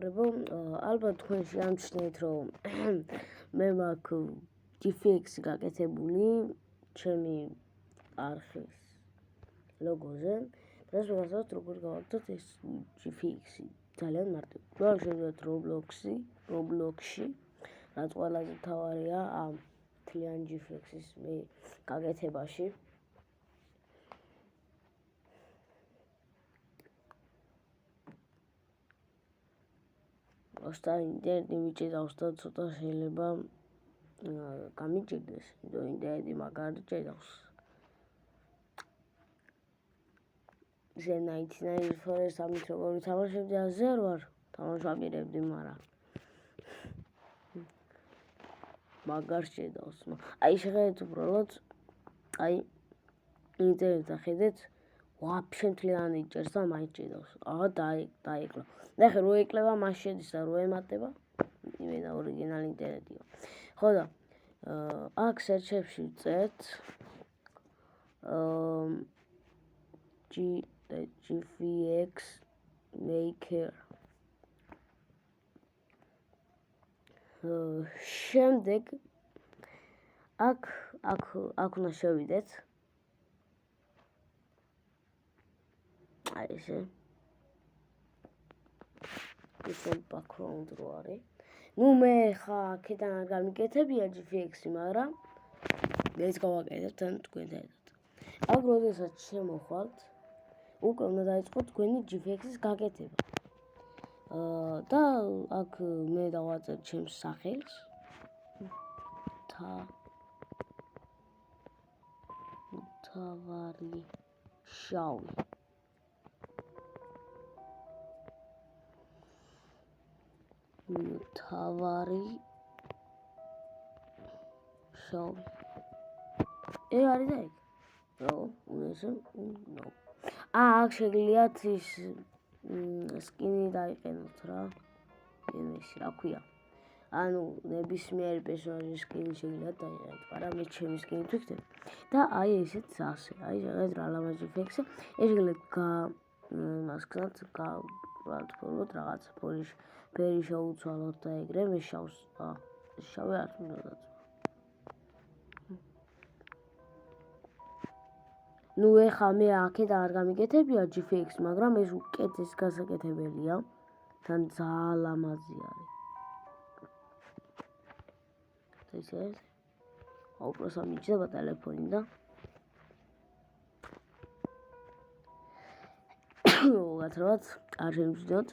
ალბათ თქვენში ამჩნევთ, რომ მე მაქვს GFX-ი გაკეთებული ჩემი არხის ლოგოზე. დღეს ვიგრძნობთ როგორ გავაკეთოთ ეს GFX-ი. ძალიან მარტივი. პირველად შევიდეთ Roblox-ში, რაც ყველაზე მთავარია ამ მთლიან GFX-ის გაკეთებაში. Asta ინტერნეტი მიჭედავს და ცოტა შეიძლება გამიჭირდეს, იმიტომ ინტერნეტი მაგარი ჭედავს. ზენა 99 Forest ამით როგორ ვითამაშებდი ასე არ ვარ თამაშობდი, მაგრამ მაგარ ჭედავს. აი შეხედეთ უბრალოდ, აი ინტერნეტს ხედეთ, ვაფშე მთლიანი ჭერს და მაინც ჭედავს. დაეკლო. ნახე რო ეკლება მას შედის და რო ემატება, იმენა ორიგინალი ინტერნეტია. ხო და აქ სერჩებში ვწერთ GFX Maker. შემდეგ აქ უნდა შევიდეთ. აი ესე. ისე background რო არის. მე ხა აქედან არ გამიკეთებია GFX-ი, მაგრამ მეც გავაკეთებ თან თქვენთან ერთად. აქ როდესაც შემოხვალთ, უკვე უნდა დაიწყოთ თქვენი GFX-ის გაკეთება. და აქ მე დავაწერ ჩემს სახელს. თავარი შავი. თავარი შავი. არის და იქ. რო, აქ შეგიძლიათ ის სკინი დაიყენოთ რა. იმისი, რა ქვია. ანუ ნებისმიერი პერსონაჟის სკინი შეგიძლიათ დაიყენოთ, მაგრამ მე ჩემი სკინით ვიქნებ. და აი ესეც ასე. აი შეხედეთ რა ლამაზ GFX-ი. ეს შეგიძლიათ მასკნად გავფორმოთ რაღაც ფერი შევუცვალოთ და ეგრე მე შავი არ უნდა დაწვა. ეხა მე აქედან არ გამიკეთებია GFX, მაგრამ ეს უკეთეს გასაკეთებელია. თან ძალიან ლამაზი არის. ესე უბრალოდ მიჭდება ტელეფონი და გათხოვოთ არ შემიძლიათ.